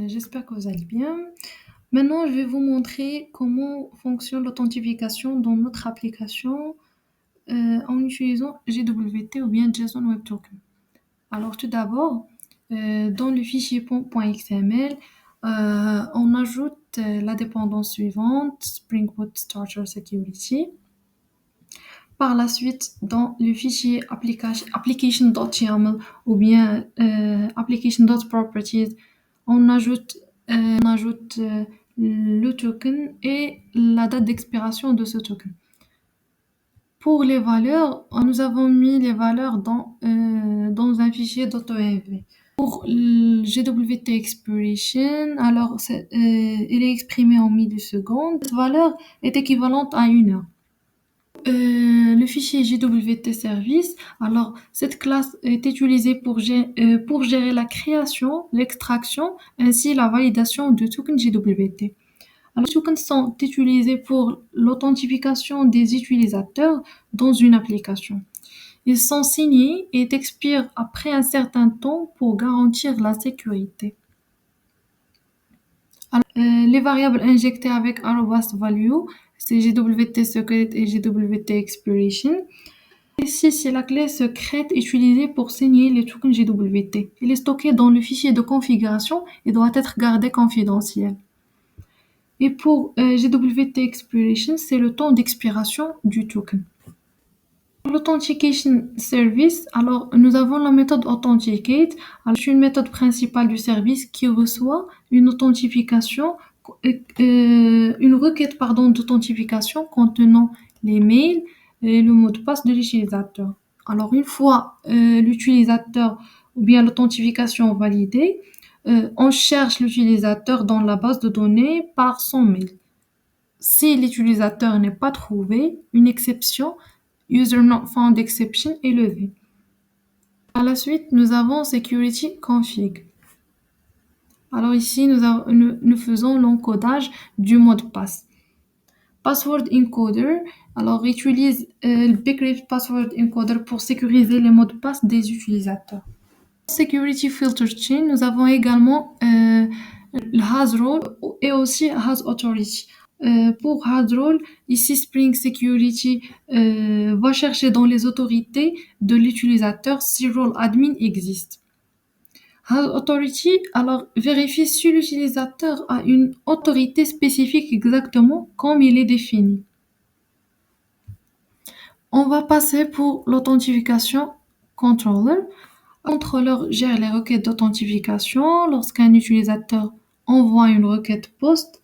J'espère que vous allez bien. Maintenant, je vais vous montrer comment fonctionne l'authentification dans notre application en utilisant JWT ou bien JSON Web Token. Alors, tout d'abord, dans le fichier .xml, on ajoute la dépendance suivante, Spring Boot Starter Security. Par la suite, dans le fichier application.yaml ou bien application.properties, on ajoute le token et la date d'expiration de ce token. Pour les valeurs, nous avons mis les valeurs dans un fichier .env. Pour le GWT expiration, alors il est exprimé en millisecondes. Cette valeur est équivalente à 1 heure. Le fichier JWT service, alors cette classe est utilisée pour gérer la création, l'extraction ainsi la validation de tokens JWT. Alors, les tokens sont utilisés pour l'authentification des utilisateurs dans une application. Ils sont signés et expirent après un certain temps pour garantir la sécurité. Alors, les variables injectées avec @value, c'est JWT secret et JWT expiration. Ici, c'est la clé secrète utilisée pour signer les tokens JWT. Il est stocké dans le fichier de configuration et doit être gardé confidentiel. Et pour JWT expiration, c'est le temps d'expiration du token. Pour l'authentication service, alors nous avons la méthode authenticate. Alors, c'est une méthode principale du service qui reçoit une authentification, une requête d'authentification contenant les mails et le mot de passe de l'utilisateur. Alors une fois l'utilisateur ou bien l'authentification validée, on cherche l'utilisateur dans la base de données par son mail. Si l'utilisateur n'est pas trouvé, une exception User Not Found Exception est levée. Par la suite, nous avons Security Config. Alors ici, nous faisons l'encodage du mot de passe. Password Encoder, alors utilise le Bcrypt Password Encoder pour sécuriser les mots de passe des utilisateurs. Security Filter Chain, nous avons également le has role et aussi has authority. Pour has role, ici Spring Security va chercher dans les autorités de l'utilisateur si role admin existe. Has authority, alors vérifie si l'utilisateur a une autorité spécifique exactement comme il est défini. On va passer pour l'authentification controller. Le contrôleur gère les requêtes d'authentification lorsqu'un utilisateur envoie une requête post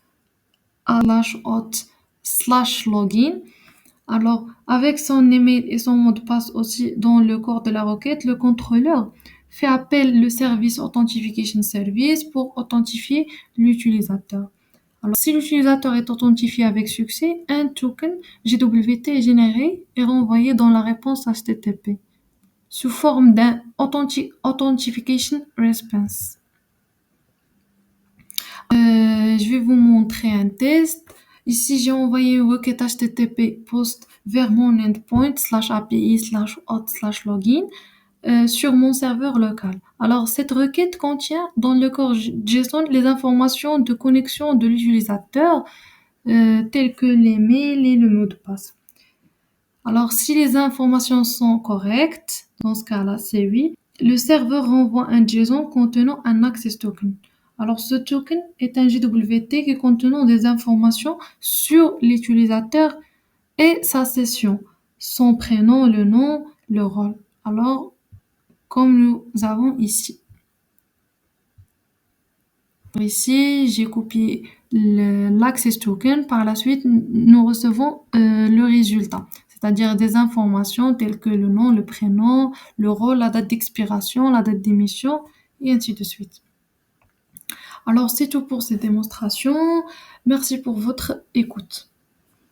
/auth/login. Alors, avec son email et son mot de passe aussi dans le corps de la requête, le contrôleur fait appel au service Authentication Service pour authentifier l'utilisateur. Alors, si l'utilisateur est authentifié avec succès, un token JWT est généré et renvoyé dans la réponse HTTP sous forme d'un Authentication Response. Je vais vous montrer un test. Ici, j'ai envoyé une requête HTTP post vers mon endpoint /api/auth/login sur mon serveur local. Alors, cette requête contient dans le corps JSON les informations de connexion de l'utilisateur telles que les mails et le mot de passe. Alors, si les informations sont correctes, dans ce cas-là, c'est oui, le serveur renvoie un JSON contenant un access token. Alors, ce token est un JWT qui contenant des informations sur l'utilisateur et sa session, son prénom, le nom, le rôle. Alors, comme nous avons ici. Ici, j'ai copié l'access token. Par la suite, nous recevons le résultat, c'est-à-dire des informations telles que le nom, le prénom, le rôle, la date d'expiration, la date d'émission, et ainsi de suite. Alors, c'est tout pour cette démonstration. Merci pour votre écoute.